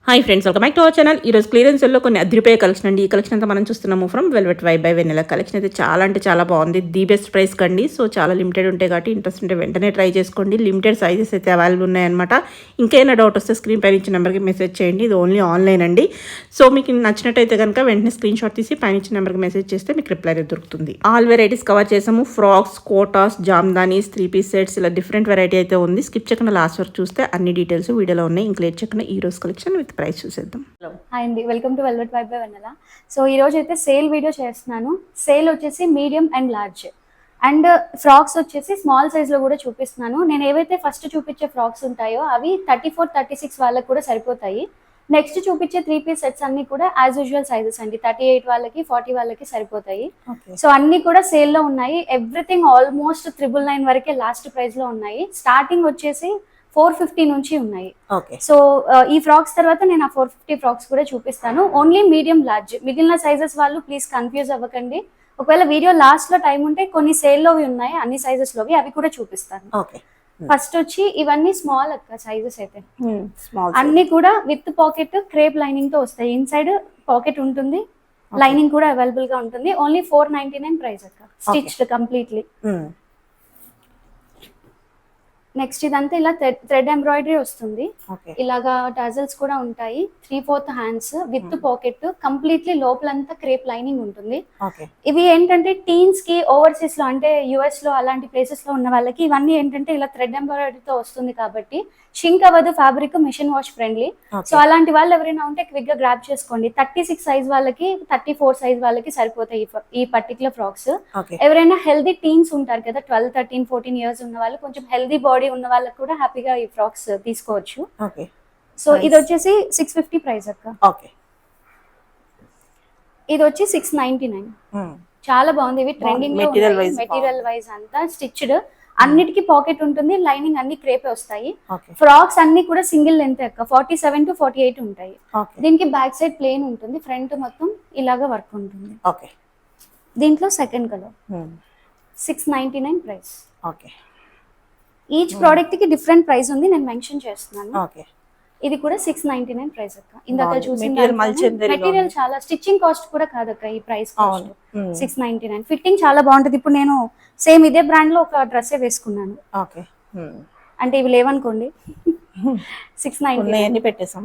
Hi friends, welcome back to our channel. ఈరోజు క్లియరెన్స్లో కొన్ని అదిరిపోయే కలెక్షన్ అండి. ఈ కలెక్షన్ అంతా మనం చూస్తున్నాము from velvet vibe by Vennela. Collection అయితే చాలా అంటే చాలా బాగుంది. ది బెస్ట్ ప్రైస్ కండి. సో చాలా లిమిటెడ్ ఉంటాయి కాబట్టి ఇంట్రెస్ట్ ఉంటే వెంటనే ట్రై చేసుకోండి. లిమిటెడ్ సైజెస్ అయితే అవైలబుల్ ఉన్నాయన్నమాట. ఇంకేమైనా డౌట్ వస్తే స్క్రీన్ పైన ఇచ్చిన నెంబర్కి మెసేజ్ చేయండి. ఇది ఓన్లీ ఆన్లైన్ అండి. సో మీకు నచ్చినట్టయితే కనుక వెంటనే స్క్రీన్ షాట్ తీసి పైన ఇచ్చిన నెంబర్కి మెసేజ్ చేస్తే మీకు రిప్లై అయితే దొరుకుతుంది. ఆల్ వెరైటీస్ కవర్ చేసాము. Frocks, Kotas, jamdanis, 3-piece sets, ఇలా డిఫరెంట్ వెరైటీ అయితే ఉంది. స్కిప్ చేయకుండా లాస్ట్ వరకు చూస్తే అన్ని డీటెయిల్స్ వీడియోలో ఉన్నాయి. ఇంకా లేట్ చేయకుండా ఈ రోజు కలెక్షన్ విత్ ప్రైస్ చూసేద్దాం. హాయ్ అండి, welcome to velvet vibe by Vennela. So ఈ రోజు అయితే సేల్ వీడియో చేస్తున్నాను. సేల్ వచ్చేసి medium and large, and frocks వచ్చేసి స్మాల్ సైజ్లో కూడా చూపిస్తున్నాను. నేను ఏవైతే ఫస్ట్ చూపించే ఫ్రాక్స్ ఉంటాయో అవి 34, 36 వాళ్ళకి కూడా సరిపోతాయి. నెక్స్ట్ చూపించే 3-piece సెట్స్ అన్ని కూడా యాజ్ యూజువల్ సైజెస్ అండి. 38 వాళ్ళకి, 40 వాళ్ళకి సరిపోతాయి. సో అన్ని కూడా సేల్లో ఉన్నాయి. ఎవ్రీథింగ్ ఆల్మోస్ట్ 999 వరకే లాస్ట్ ప్రైస్ లో ఉన్నాయి. స్టార్టింగ్ వచ్చేసి 450 నుంచి ఉన్నాయి. సో ఈ ఫ్రాక్స్ తర్వాత నేను ఆ 450 ఫ్రాక్స్ కూడా చూపిస్తాను. Only medium, large. మిగిలిన సైజెస్ వాళ్ళు ప్లీజ్ కన్ఫ్యూజ్ అవ్వకండి. ఒకవేళ వీడియో లాస్ట్ లో టైం ఉంటే కొన్ని సేల్ లోవి ఉన్నాయి, అన్ని సైజెస్ లోవి, అవి కూడా చూపిస్తాను. ఫస్ట్ వచ్చి ఇవన్నీ స్మాల్ అక్క సైజెస్ అయితే అన్ని కూడా విత్ పాకెట్, క్రేప్ లైనింగ్ తో వస్తాయి. ఇన్సైడ్ పాకెట్ ఉంటుంది, లైనింగ్ కూడా అవైలబుల్ గా ఉంటుంది. ఓన్లీ 499 ప్రైస్ అక్క, స్టిచ్డ్ కంప్లీట్లీ. నెక్స్ట్ ఇదంతా ఇలా థ్రెడ్ ఎంబ్రాయిడరీ వస్తుంది. ఇలాగా టజల్స్ కూడా ఉంటాయి. 3/4 హ్యాండ్స్ విత్ పాకెట్, కంప్లీట్లీ లోపలంతా క్రేప్ లైనింగ్ ఉంటుంది. ఇవి ఏంటంటే టీన్స్ కి, ఓవర్సీస్ లో అంటే యుఎస్ లో అలాంటి ప్లేసెస్ లో ఉన్న వాళ్ళకి ఇవన్నీ ఏంటంటే ఇలా థ్రెడ్ ఎంబ్రాయిడరీతో వస్తుంది కాబట్టి షింక్ అవ్వదు. Fabric machine wash friendly. So అలాంటి వాళ్ళు ఎవరైనా ఉంటే క్విక్ గా గ్రాప్ చేసుకోండి. 36 సైజ్ వాళ్ళకి, 34 సైజ్ వాళ్ళకి సరిపోతాయి ఈ పర్టికులర్ ఫ్రాక్స్. ఎవరైనా హెల్దీ టీన్స్ ఉంటారు కదా, 12, 13, 14 ఇయర్స్ ఉన్న వాళ్ళు, కొంచెం హెల్దీ బాడీ ఉన్న వాళ్ళకి కూడా హ్యాపీగా ఈ ఫ్రాక్స్ తీసుకోవచ్చు. సో ఇది వచ్చేసి 650 ప్రైస్ అక్క. ఇది వచ్చి 699. చాలా బాగుంది. ఇవి ట్రెండింగ్ లో మెటీరియల్ వైజ్ అంతా స్టిచ్డ్. అన్నిటికీ పాకెట్ ఉంటుంది, లైనింగ్ అన్ని క్రేపే వస్తాయి. ఫ్రాక్స్ అన్ని కూడా సింగిల్ లెంత్ అక్క, 47 to 48 ఉంటాయి. దీనికి బ్యాక్ సైడ్ ప్లేన్ ఉంటుంది, ఫ్రంట్ మొత్తం ఇలాగా వర్క్ ఉంటుంది. దీంట్లో second colour 699 price. Each product కి డిఫరెంట్ ప్రైస్ ఉంది, నేను మెన్షన్ చేస్తున్నాను. ఇది కూడా 699 ప్రైస్ అక్క. ఇందాక చూసిన మెటీరియల్ చాలా, స్టిచ్చింగ్ కాస్ట్ కూడా కాదక్క ఈ ప్రైస్ కాస్ట్. 699. ఫిట్టింగ్ చాలా బాగుంటుంది. ఇప్పుడు నేను సేమ్ ఇదే బ్రాండ్ లో ఒక డ్రెస్ వేసుకున్నాను. అంటే ఇవి లేవనుకోండి. 699 పెట్టేసాం.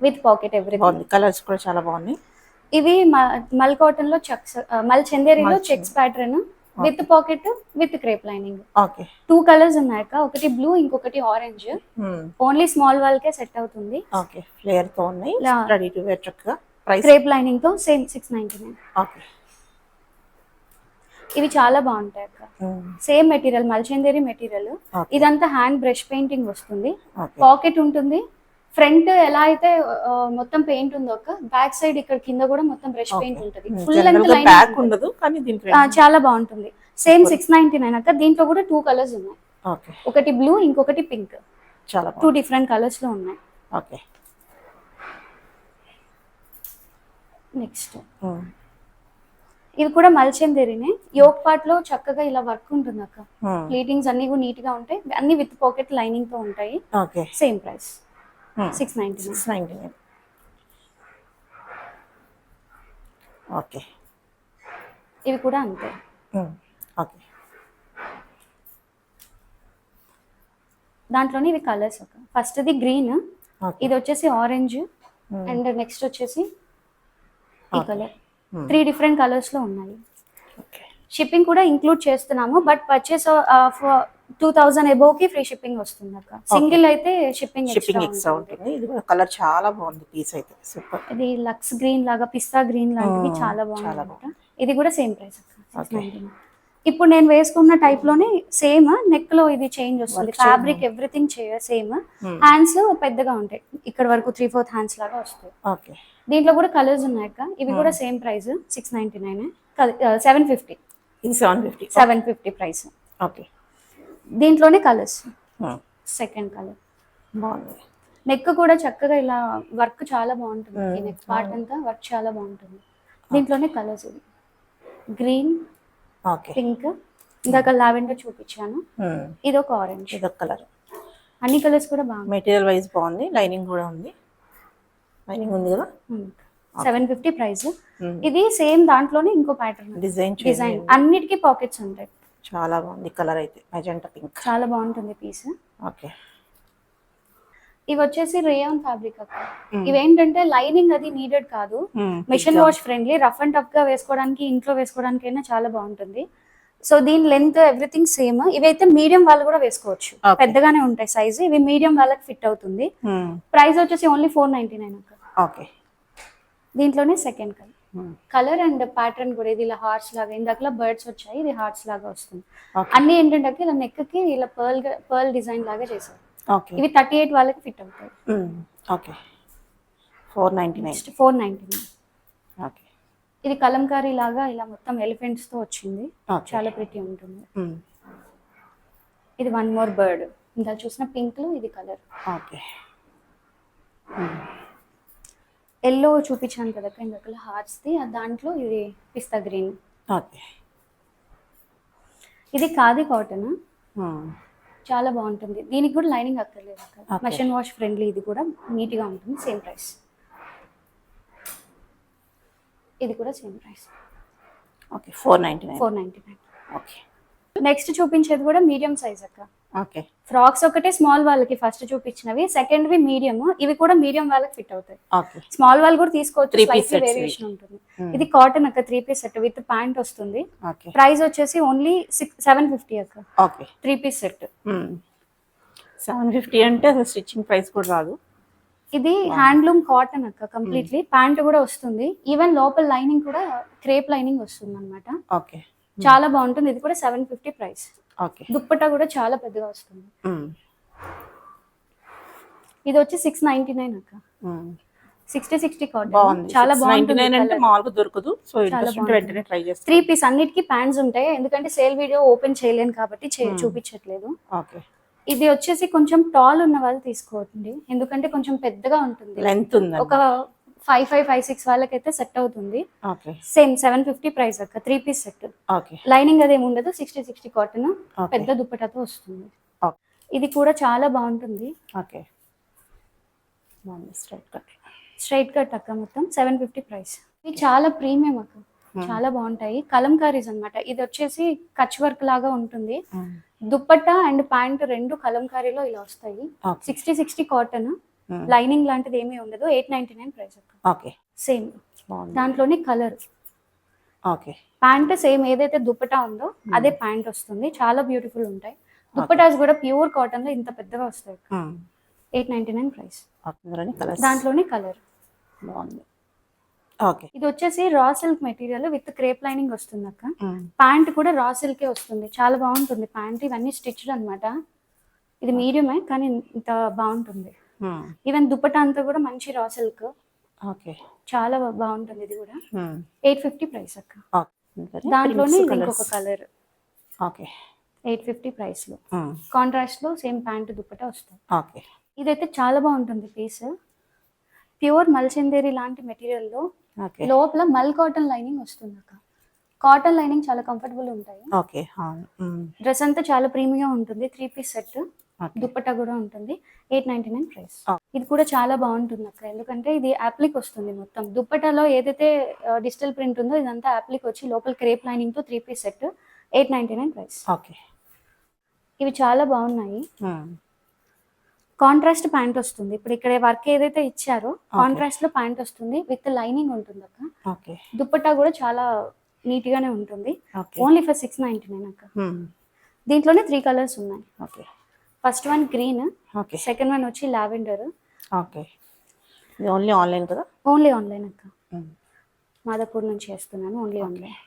With pocket everything. కలర్స్ కూడా చాలా బాగున్నాయి. ఇవి మల్ కాటన్ లో చెక్స్, మల్ చందేరిలో checks pattern with pocket, with crepe lining. 2 colours ఉన్నాయక, ఒకటి బ్లూ, ఇంకొకటి ఆరెంజ్. ఓన్లీ స్మాల్ వాళ్ళకే సెట్ అవుతుంది. ఫ్లేయర్ తో ఉన్నాయి, రెడీ టు వేర్ చక్కగా. క్రేప్ లైనింగ్ తో సేమ్ 699. ఇవి చాలా బాగుంటాయి అక్క. సేమ్ మెటీరియల్, మల్చందేరి మెటీరియల్. ఇదంతా హ్యాండ్ బ్రష్ పెయింటింగ్ వస్తుంది. పాకెట్ ఉంటుంది. ఫ్రంట్ ఎలా అయితే మొత్తం పెయింట్ ఉందో ఒక, బ్యాక్ సైడ్ ఇక్కడ కింద కూడా మొత్తం బ్రష్ పెయింట్ ఉంటుంది. ఫుల్ లెంత్ లైన్ చాలా బాగుంటుంది. సేమ్ 699 అక్క. దీంట్లో కూడా 2 కలర్స్ ఉన్నాయి. ఒకటి బ్లూ, ఇంకొకటి పింక్. 2 డిఫరెంట్ కలర్స్ లో ఉన్నాయి. నెక్స్ట్ ఇది కూడా మల్చందేరినే. యోక్ పార్ట్ లో చక్కగా ఇలా వర్క్ ఉంటుంది అక్క. ప్లీటింగ్స్ అన్ని కూడా నీట్ గా ఉంటాయి. అన్ని విత్ పాకెట్ లైనింగ్ తో ఉంటాయి. Same price 699. ఇవి కూడా అంతే. దాంట్లోనే ఇవి కలర్స్ ఒక, ఫస్ట్ ది గ్రీన్, ఇది వచ్చేసి ఆరెంజ్, అండ్ నెక్స్ట్ వచ్చేసి ఈ కలర్. 3 డిఫరెంట్ కలర్స్ లో ఉన్నాయి. షిప్పింగ్ కూడా ఇంక్లూడ్ చేస్తున్నాము, బట్ పర్చేస్ 2000 అబోవ్ కి ఫ్రీ షిప్పింగ్ వస్తుంది అక్క. సింగిల్ అయితే షిప్పింగ్ ఎక్స్ట్రా ఉంటుంది. ఇది కూడా కలర్ చాలా బాగుంది. పీస్ అయితే సూపర్. ఇది లక్స్ గ్రీన్ లాగా, పిస్తా గ్రీన్ లాంటిది చాలా బాగుంది. ఇది కూడా సేమ్ ప్రైస్ అక్క. ఇప్పుడు నేను వేసుకున్న టైప్ లోనే సేమ్ నెక్ లో ఇది చేంజ్ వస్తుంది. Fabric everything same. హ్యాండ్స్ పెద్దగా ఉంటాయి, ఇక్కడ వరకు 3/4 హ్యాండ్స్ లాగా వస్తాయి. దీంట్లో కూడా కలర్స్ ఉన్నాయక్క. ఇవి కూడా సేమ్ ప్రైస్ 699. 750. 750 ప్రైస్. దీంట్లోనే కలర్స్. సెకండ్ కలర్ బాగుంది. నెక్ కూడా చక్కగా ఇలా వర్క్ చాలా బాగుంటుంది. ఈ నెక్ పార్ట్ అంతా వర్క్ చాలా బాగుంటుంది. దీంట్లోనే కలర్స్. ఇది గ్రీన్, పింక్, ఇందాక లావెండర్ చూపించాను. ఇది ఒక ఆరెంజ్. ఇదొక కలర్. అన్ని కలర్స్ కూడా బాగుంది. మెటీరియల్ వైజ్ బాగుంది, లైనింగ్ కూడా ఉంది. లైనింగ్ ఉంది కదా. 750 ప్రైస్. ఇది సేమ్ దాంట్లోనే ఇంకో ప్యాటర్న్ డిజైన్ అన్నిటికీ పాకెట్స్ ఉంటాయి. చాలా బాగుంది కలర్ అయితే మెజెంటా పింక్. చాలా బాగుంటుంది పీస్. ఓకే. ఇవి వచ్చేసి రేయాన్ ఫ్యాబ్రిక్ అక్క. ఇవేంటంటే లైనింగ్ అది నీడెడ్ కాదు, machine wash friendly, rough and tough గా వేసుకోవడానికి, ఇంట్లో వేసుకోవడానికి అయినా చాలా బాగుంటుంది. సో దీని లెంత్ ఎవ్రీథింగ్ సేమ్. ఇవైతే మీడియం వాళ్ళు కూడా వేసుకోవచ్చు, పెద్దగానే ఉంటాయి సైజ్. ఇవి మీడియం వాళ్ళకి ఫిట్ అవుతుంది. ప్రైస్ వచ్చేసి ఓన్లీ 499 అక్క. ఓకే. దీంట్లోనే సెకండ్ కలర్ అండ్ ప్యాటర్న్ కూడా ఇది ఇలా హార్ట్స్ లాగా, ఇందాకలా బర్డ్స్ వచ్చాయి, ఇది హార్ట్స్ లాగా వస్తుంది. అన్ని ఏంటంటే ఇలా నెక్ కి ఇలా పర్ల్ డిజైన్ లాగా చేశారు. ఇవి 38 వాళ్ళకి ఫిట్ అవుతాయి. ఓకే. 499. 499. ఓకే. ఇది కలంకారీ లాగా ఇలా మొత్తం ఎలిఫెంట్స్ తో వచ్చింది, చాలా ప్రిటీ ఉంటుంది. ఇది వన్ మోర్ బర్డ్, ఇంకా చూసిన పింక్ లో ఇది కలర్. ఓకే. ఎల్లో చూపించాను కదా ఇందాక హార్ట్స్ ది, దాంట్లో ఇది పిస్తా గ్రీన్. ఓకే. ఇది ఖాదీ కాటన్, చాలా బాగుంటుంది. దీనికి కూడా లైనింగ్ అక్కర్లేదు అక్కడ, మెషిన్ వాష్ ఫ్రెండ్లీ. ఇది కూడా నీట్ గా ఉంటుంది. Same price. ఇది కూడా same price. Okay. 499. Okay. Next చూపించేది కూడా మీడియం సైజ్ అక్క. ఓకే. ఫ్రాక్స్ ఒకటే స్మాల్ వాళ్ళకి ఫస్ట్ చూపించినవి, సెకండ్ వి మీడియం. ఇవి కూడా మీడియం వాళ్ళకి ఫిట్ అవుతాయి. ఓకే. స్మాల్ వాళ్ళు కూడా తీసుకోవచ్చు, స్లైట్లీ వేరియేషన్ ఉంటుంది. ఇది కాటన్ అక్క, 3 పీస్ సెట్ విత్ ప్యాంట్ వస్తుంది. ఓకే. ప్రైస్ వచ్చేసి ఓన్లీ 750 అక్క. ఓకే. 3 piece set. 750 అంటే అసలు స్టిచ్చింగ్ ప్రైస్ కూడా రాదు. ఇది హ్యాండ్లూమ్ కాటన్ అక్క కంప్లీట్లీ. ప్యాంట్ కూడా వస్తుంది, ఈవెన్ లోపల లైనింగ్ కూడా క్రేప్ లైనింగ్ వస్తుంది అనమాట. ఓకే. చాలా బాగుంటుంది. ఇది కూడా 750 ప్రైస్. ఓకే. దుప్పట్టా కూడా చాలా పెద్దగా వస్తుంది. ఇది వచ్చి 699 అక్క. 60 కాటన్, చాలా బాగుంటుంది. అంటే మామూలుగా దొరకదు, సో వెంటనే ట్రై చేస్తాను. 3 పీస్ అన్నిటికీ ప్యాంట్స్ ఉంటాయి, ఎందుకంటే సేల్ వీడియో ఓపెన్ చేయలేను కాబట్టి చూపించట్లేదు. ఓకే. ఇది వచ్చేసి కొంచెం టాల్ ఉన్న వాళ్ళు తీసుకోండి, ఎందుకంటే కొంచెం పెద్దగా ఉంటుంది, లెంత్ ఉంది. ఒక 5'5", 5'6" వాళ్ళకైతే సెట్ అవుతుంది. ఓకే. సేమ్ 750 ప్రైస్ అక్క. 3 పీస్ సెట్. ఓకే. లైనింగ్ అదేమి ఉండదు, 60 కాటన్, పెద్ద దుప్పటాతో వస్తుంది. ఇది కూడా చాలా బాగుంటుంది. ఓకే. స్ట్రైట్ కట్ అక్క, మొత్తం 750 ప్రైస్. ఇది చాలా ప్రీమియం అక్క, చాలా బాగుంటాయి. కలంకారీస్ అన్నమాట. ఇది వచ్చేసి కచ్ వర్క్ లాగా ఉంటుంది. దుప్పట్టా అండ్ ప్యాంట్ రెండు కలంకారీలో ఇలా వస్తాయి. 60 కాటన్, లైనింగ్ లాంటిది ఏమీ ఉండదు. 899 ప్రైస్ అక్క. ఓకే. సేమ్ దాంట్లోనే కలర్. ఓకే. ప్యాంట్ సేమ్ ఏదైతే దుప్పటా ఉందో అదే ప్యాంట్ వస్తుంది. చాలా బ్యూటిఫుల్ ఉంటాయి. దుప్పటాస్ కూడా ప్యూర్ కాటన్ లో ఇంత పెద్దగా వస్తాయి. 899 ప్రైస్. దాంట్లోనే కలర్ బాగుంది. ఓకే. ఇది వచ్చేసి raw silk material with crepe lining వస్తుంది అక్క. ప్యాంట్ కూడా రా సిల్కే వస్తుంది, చాలా బాగుంటుంది ప్యాంట్. ఇవన్నీ స్టిచ్డ్ అన్నమాట. ఇది మీడియమే కానీ ఇంత బాగుంటుంది. ఈవెన్ దుప్పటా అంతా కూడా మంచి రా సిల్క్. ఓకే. చాలా బాగుంటుంది. ఇది కూడా 850 ప్రైస్ అక్క. దాంట్లోనే ఇంకొక కలర్. ఓకే. 850 ప్రైస్ లో కాంట్రాస్ట్ లో సేమ్ ప్యాంట్ దుప్పటా వస్తుంది. ఓకే. ఇదైతే చాలా బాగుంటుంది పీస్. ప్యూర్ మల్చందేరి లాంటి మెటీరియల్ లో లోపల మల్ కాటన్ లైనింగ్ వస్తుంది అక్క. కాటన్ లైనింగ్ చాలా కంఫర్టబుల్ ఉంటాయి. ఓకే. డ్రెస్ అంతా చాలా ప్రీమియం ఉంటుంది. 3 పీస్ సెట్, దుప్పట్టా కూడా ఉంటుంది. 899 ప్రైస్. ఇది కూడా చాలా బాగుంటుంది అక్క, ఎందుకంటే ఇది అప్లిక్ వస్తుంది మొత్తం. దుప్పటాలో ఏదైతే డిజిటల్ ప్రింట్ ఉందో ఇదంతా అప్లిక్ వచ్చి లోపల క్రేప్ లైనింగ్ తో 3 పీస్ సెట్. 899 ప్రైస్. ఓకే. ఇవి చాలా బాగున్నాయి. కాంట్రాస్ట్ ప్యాంట్ వస్తుంది. ఇప్పుడు ఇక్కడ వర్క్ ఏదైతే ఇచ్చారో కాంట్రాస్ట్ లో ప్యాంట్ వస్తుంది, విత్ లైనింగ్ ఉంటుంది అక్క. ఓకే. దుప్పట్టా కూడా చాలా నీట్ గానే ఉంటుంది. ఓన్లీ ఫర్ 699 అక్క. దీంట్లోనే 3 కలర్స్ ఉన్నాయి. Okay. First one green, second one వచ్చి లావెండర్. ఓకే. ఇది ఓన్లీ ఆన్లైన్ కదా? ఓన్లీ ఆన్లైన్ అక్క. మాదాపూర్ నుంచి చేస్తున్నాను, ఓన్లీ ఆన్లైన్.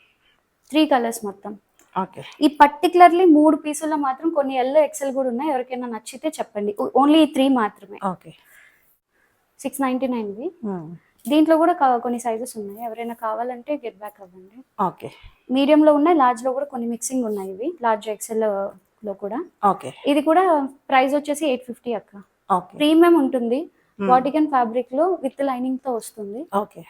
3 కలర్స్ మొత్తం. ఓకే. ఈ పర్టికులర్లీ 3 పీసుల్లో మాత్రం కొన్ని ఎల్ ఎక్సెల్ కూడా ఉన్నాయి, ఎవరికైనా నచ్చితే చెప్పండి. ఓన్లీ 3 మాత్రమే. ఓకే. 699వి. దీంట్లో కూడా కొన్ని సైజెస్ ఉన్నాయి, ఎవరైనా కావాలంటే గెట్ బ్యాక్ అవ్వండి. ఓకే. మీడియం లో ఉన్నాయి, లార్జ్ లో కూడా కొన్ని మిక్సింగ్ ఉన్నాయి. ఇవి లార్జ్ ఎక్సెల్ లో కూడా. ఓకే. ఇది కూడా ప్రైస్ వచ్చేసి 850 అక్క. ఓకే. ప్రీమియం ఉంటుంది, బాటికన్ ఫ్యాబ్రిక్ లో విత్ లైనింగ్ తో వస్తుంది. ఓకే.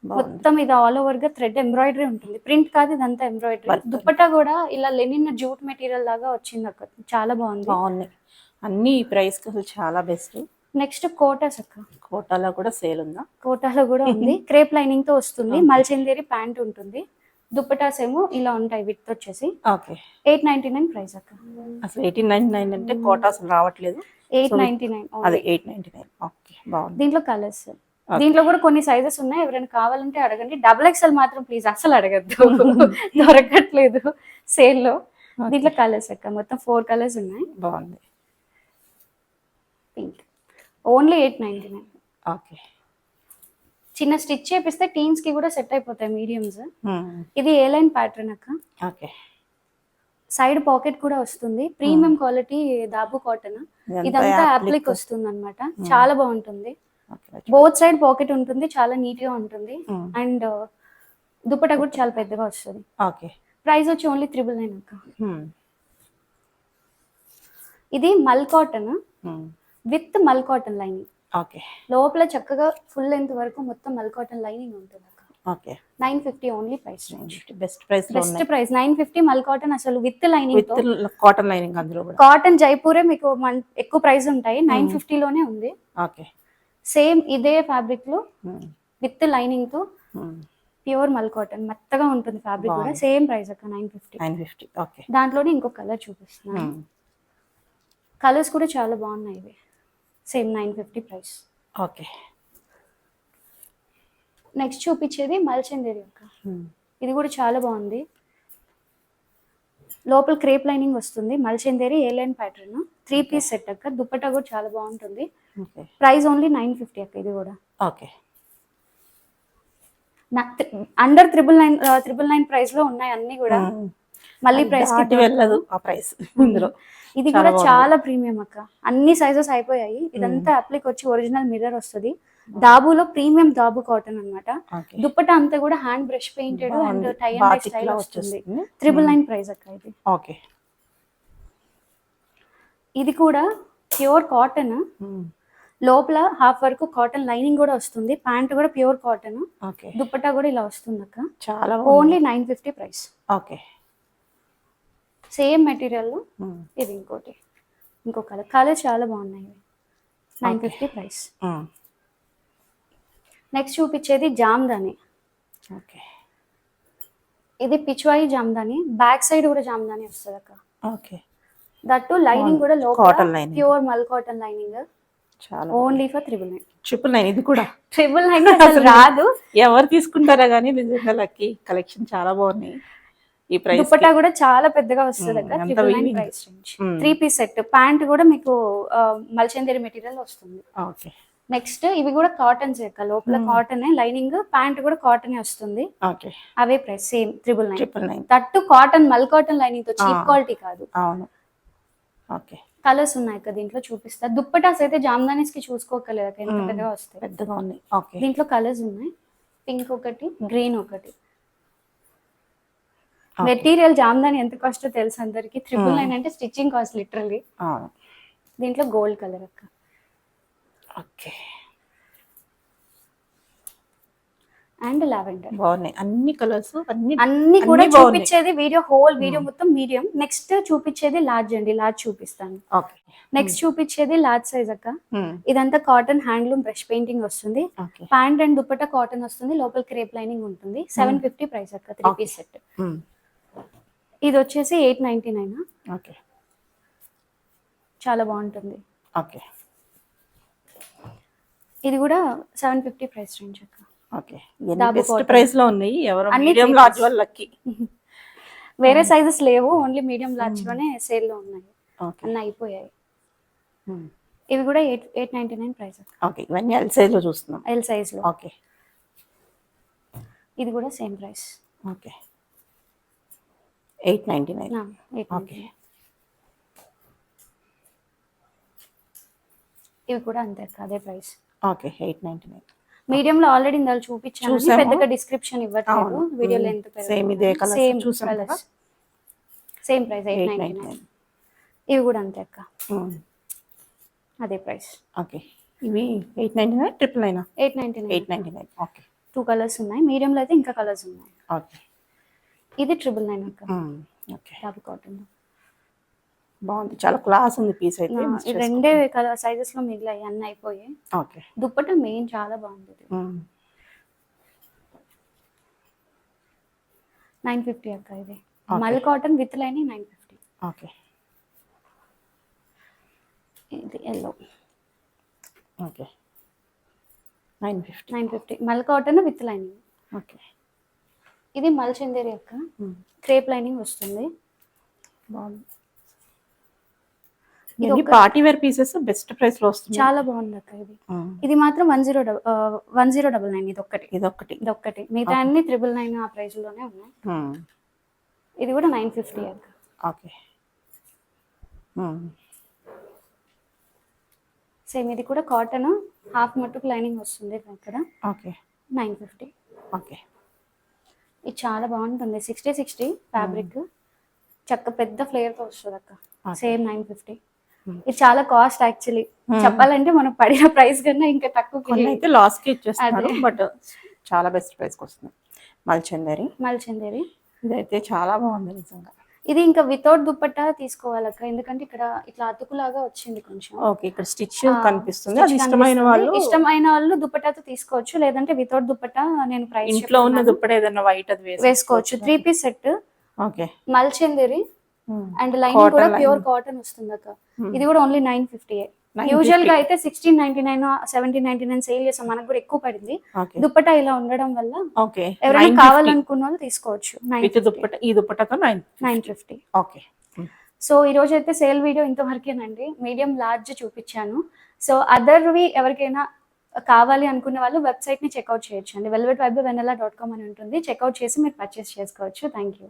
మొత్తం ఇది ఆల్ ఓవర్ గా థ్రెడ్ ఎంబ్రాయిడరీ ఉంటుంది, ప్రింట్ కాదు ఇదంతా ఎంబ్రాయిడరీ. దుప్పట్టా కూడా ఇలా లెనిన్ జూట్ మెటీరియల్ లాగా వచ్చింది అక్క, చాలా బాగుంది. అన్ని ఈ ప్రైస్కి అసలు చాలా బెస్ట్. నెక్స్ట్ కోటాస్ అక్క. కోటాలో కూడా సేల్ ఉందా? కోటాలో కూడా ఉంది. క్రేప్ లైనింగ్ తో వస్తుంది. Okay. మల్చందేరి ప్యాంట్ ఉంటుంది. దుప్పటాస్ ఏమో ఇలా ఉంటాయి. విత్ వచ్చేసి ఓకే. 899 ప్రైస్ అక్క. అసలు 1899 అంటే కోటా అసలు రావట్లేదు. 899 అదే 899. ఓకే, బాగుంది. దీంట్లో కలర్స్, దీంట్లో కూడా కొన్ని సైజెస్ ఉన్నాయి. ఎవరైనా కావాలంటే అడగండి. XXL మాత్రం ప్లీజ్ అసలు అడగద్దు, దొరకట్లేదు సేల్ లో. దీంట్లో కలర్స్ అక్క, మొత్తం 4 కలర్స్ ఉన్నాయి. బాగుంది. Pink only 899. ఓకే. చిన్న స్టిచ్ చేపిస్తే టీన్స్ కి కూడా సెట్ అయిపోతాయి మీడియంస్. ఇది ఏ లైన్ ప్యాటర్న్ అక్క. ఓకే. సైడ్ పాకెట్ కూడా వస్తుంది. Premium quality dabu cotton. ఇదంతా అప్లిక్ వస్తుంది అనమాట. చాలా బాగుంటుంది. బోత్ సైడ్ పాకెట్ ఉంటుంది. చాలా నీట్ గా ఉంటుంది. అండ్ దుపట్టా కూడా చాలా పెద్దగా వస్తుంది. ఓకే. ప్రైస్ వచ్చి ఓన్లీ 999 అక్క. ఇది మల్ కాటన్ విత్ మల్ కాటన్ లైనింగ్. ఓకే. లోపల చక్కగా ఫుల్ లెంత్ వరకు మొత్తం మల్ కాటన్ లైనింగ్ ఉంటుంది అక్క. Okay. 950 only price. Best price. Best price 950 మల్ కాటన్ అసలు విత్ లైనింగ్ తో. కాటన్ లైనింగ్ అందులో కూడా. కాటన్ జైపూరే మీకు ఎక్కువ ప్రైస్ ఉంటాయి. 950 లోనే ఉంది. ఓకే. సేమ్ ఇదే ఫ్యాబ్రిక్ లో విత్ లైనింగ్ తో ప్యూర్ మల్ కాటన్ మెత్తగా ఉంటుంది ఫ్యాబ్రిక్ కూడా. సేమ్ ప్రైస్ అక్క 950. ఓకే. దాంట్లోనే ఇంకో కలర్ చూపిస్తున్నాను. కలర్స్ కూడా చాలా బాగున్నాయి ఇవి. Same 950 price. ఓకే. నెక్స్ట్ చూపించేది మల్చందేరి అక్క. ఇది కూడా చాలా బాగుంది. లోపల క్రేప్ లైనింగ్ వస్తుంది. మల్చందేరి ఏ లైన్ ప్యాటర్న్ 3 పీస్ సెట్ అక్క. దుపట్టా కూడా చాలా బాగుంటుంది. ప్రైస్ ఓన్లీ 950 అక్క. ఇది కూడా ఓకే. అండర్ 999 ప్రైస్ లో ఉన్నాయి అన్ని కూడా. మళ్ళీ ప్రైస్ కి వెళ్ళదు ఆ ప్రైస్ ఇందులో. ఇది కూడా చాలా ప్రీమియం అక్క. అన్ని సైజెస్ అయిపోయాయి. ఇదంతా అప్లిక్ వచ్చి ఒరిజినల్ మిర్రర్ వస్తుంది. దాబులో ప్రీమియం దాబు కాటన్ అన్నమాట. దుప్పటా అంతా కూడా hand brush painted and tie and dye style వస్తుంది. 999 ప్రైస్ అక్క ఇది. ఓకే. ఇది కూడా ప్యూర్ కాటన్. లోపల హాఫ్ వరకు కాటన్ లైనింగ్ కూడా వస్తుంది. ప్యాంట్ కూడా ప్యూర్ కాటన్. దుప్పటా కూడా ఇలా వస్తుంది అక్క. చాలా only 950 price. Okay. Same material. ఇది ఇంకో కలర్ చాలా బాగున్నాయి. 950 ప్రైస్. నెక్స్ట్ చూపించేది జామ్దాని. ఓకే. ఇది పిచ్వాయి జామ్దాని. బ్యాక్ సైడ్ కూడా జామ్దాని వస్తుంది అక్క. ఓకే. దట్టు లైనింగ్ కూడా లోపల ప్యూర్ మల్ కాటన్ లైనింగ్. Only for 999. ఇది కూడా 999 అసలు రాదు. ఎవరు తీసుకుంటారా కానీ నిజంగా లక్కీ కలెక్షన్ చాలా బాగున్నాయి. ఈ ప్రైస్ దుపట్టా కూడా చాలా పెద్దగా వస్తుంది అక్క. 999 price range. 3 piece set. Pant కూడా మీకు మల్చందేరి మెటీరియల్ వస్తుంది. ఓకే. నెక్స్ట్ ఇవి కూడా కాటన్స్ అక్క. లోపల కాటన్ లైనింగ్, ప్యాంట్ కూడా కాటన్ వస్తుంది. ఓకే. అవే price same 999. 999. That cotton mul cotton lining తో, చీప్ క్వాలిటీ కాదు. అవును. ఓకే. కలర్స్ ఉన్నాయి అక్క. దీంట్లో చూపిస్తా. దుప్పటాస్ అయితే జామ్దానీస్ కి చూసుకోకలేదు అక్క. ఎంత పెద్దగా వస్తాయి. పెద్దగా ఉన్నాయి. ఓకే. దీంట్లో కలర్స్ ఉన్నాయి. పింక్ ఒకటి, గ్రీన్ ఒకటి. మెటీరియల్ జామ్దాని ఎంత కాస్ట్ తెలుసు అందరికి. 999 అంటే స్టిచ్చింగ్ కాస్ట్ లిటరల్లీ. దీంట్లో గోల్డ్ కలర్ అక్క. ఓకే. And lavender. బాగున్నాయి అన్ని కలర్స్. అన్ని కూడా చూపించేది వీడియో, హోల్ వీడియో మొత్తం మీడియం. నెక్స్ట్ చూపించేది లార్జ్ అండి. లార్జ్ చూపిస్తాను. ఓకే. నెక్స్ట్ చూపించేది లార్జ్ సైజ్ అక్క. ఇదంతా కాటన్ హ్యాండ్లూమ్ బ్రష్ పెయింటింగ్ వస్తుంది. ప్యాంట్ అండ్ దుపట్టా కాటన్ వస్తుంది. లోపల క్రేప్ లైనింగ్ ఉంటుంది. 750 ప్రైస్ అక్క. 3 పీస్ సెట్. ఇది వచ్చేసి 899. ఓకే. చాలా బాగుంటుంది. ఓకే. ఇది కూడా 750 ప్రైస్ రేంజ్ అక్క. ఓకే. బెస్ట్ ప్రైస్ లో ఉన్నాయి. ఎవరు మీడియం లార్జ్ వాళ్ళు లక్కీ. వేరే సైజెస్ లేవు. ఓన్లీ మీడియం లార్జ్ లోనే సేల్ లో ఉన్నాయి. అన్నీ అయిపోయాయి. ఇవి కూడా 899 ప్రైస్. ఓకే. ఇవన్నీ ఎల్ సైజ్ లో చూస్తున్నాం. ఎల్ సైజ్ లో. ఓకే. ఇది కూడా సేమ్ ప్రైస్. ఓకే. 899. ఓకే. ఇవి కూడా అంతే అదే ప్రైస్. ఓకే. 899. మీడియం లో ఆల్రెడీ ఇందాక చూపించాను. పెద్దగా డిస్క్రిప్షన్ ఇవ్వట్లేదు. వీడియో లెంత్ సేమ్ ఇదే కలర్ చూసాం కదా. Same price 899. ఇవి కూడా అంతే అక్క. అదే ప్రైస్. ఓకే. ఇవి 899, 999. 899. ఓకే. 2 కలర్స్ ఉన్నాయి. మీడియం లో అయితే ఇంకా కలర్స్ ఉన్నాయి. ఓకే. ఇది 999 అక్క. ఓకే. Top cotton. బాగుంది, చాలా క్లాస్ ఉంది పీస్ అయితే. మిస్ ఈ చేసుకోకండి. 2 కలర్ సైజెస్ లో మిగిలాయి, అన్నీ అయిపోయాయి. ఓకే. దుప్పట్టా మెయిన్ చాలా బాగుంది. 950 అక్క ఇది. మల్ కాటన్ విత్ లైనింగ్ 950. ఓకే. ఇది ఎల్లో ఓకే. 950. 950 మల్ కాటన్ విత్ లైనింగ్. ఓకే. ఇది మల్ చందేరి అక్క, క్రేప్ లైనింగ్ వస్తుంది. బాగుంది. ఇది ఇది ఒక party wear pieces best price లో వస్తుంది. చాలా బాగుంది అక్క ఇది. ఇది మాత్రం 1099 ఇదొక్కటి. మిగతా అన్ని 999 ఆ ప్రైస్ లోనే ఉన్నాయి. ఇది కూడా 950 అక్క. ఓకే. సేమ్ ఇది కూడా కాటన్, హాఫ్ మట్టుకు లైనింగ్ వస్తుంది ఇక్కడ. ఓకే. 950. ఓకే. ఇది చాలా బాగుంటుంది. 60 ఫ్యాబ్రిక్, చక్క పెద్ద ఫ్లేయర్ తో వస్తుంది అక్క. సేమ్ 950. ఇది చాలా కాస్ట్ యాక్చువల్లీ చెప్పాలంటే మనం పడిన ప్రైస్ కన్నా ఇంకా తక్కువ అయితే లాస్ కి ఇచ్చేస్తారు, బట్ చాలా బెస్ట్ ప్రైస్ కి వస్తుంది. మల్చందేరి ఇదైతే చాలా బాగుంది నిజంగా. ఇది ఇంకా వితౌట్ దుప్పట్టా తీసుకోవాలక్క, ఎందుకంటే ఇక్కడ ఇట్లా అతుకులాగా వచ్చింది కొంచెం. ఓకే, ఇక్కడ స్టిచ్ కనిపిస్తుంది. అది ఇష్టమైన వాళ్ళు దుప్పట్టాతో తీసుకోవచ్చు, లేదంటే వితౌట్ దుప్పట్టా నేను ప్రైస్ ఇంట్లో ఉన్న దుప్పట్టా ఏదైనా వైట్ అది వేసుకోవచ్చు. 3 పీస్ సెట్. ఓకే. మల్చందేరి అండ్ లైనింగ్ కూడా ప్యూర్ కాటన్ వస్తుంది అక్క. ఇది కూడా ఓన్లీ 950. యూజువల్ గా అయితే 1699 1799 సేల్ చేసాం, మనకు కూడా ఎక్కువ పడింది. దుప్పట్టా ఇలా ఉండడం వల్ల ఎవరైనా కావాలనుకున్న వాళ్ళు తీసుకోవచ్చు. ఈ దుప్పట్టాతో 950. ఓకే. సో ఈ రోజు అయితే సేల్ వీడియో ఇంతవరకేనండి. మీడియం లార్జ్ చూపించాను. సో అదర్వి ఎవరికైనా కావాలి అనుకున్న వాళ్ళు వెబ్సైట్ ని చెక్అవుట్ చేయొచ్చు అండి. velvetvibevanilla.com అని ఉంటుంది. చెక్అవుట్ చేసి మీరు పర్చేస్ చేసుకోవచ్చు. Thank you.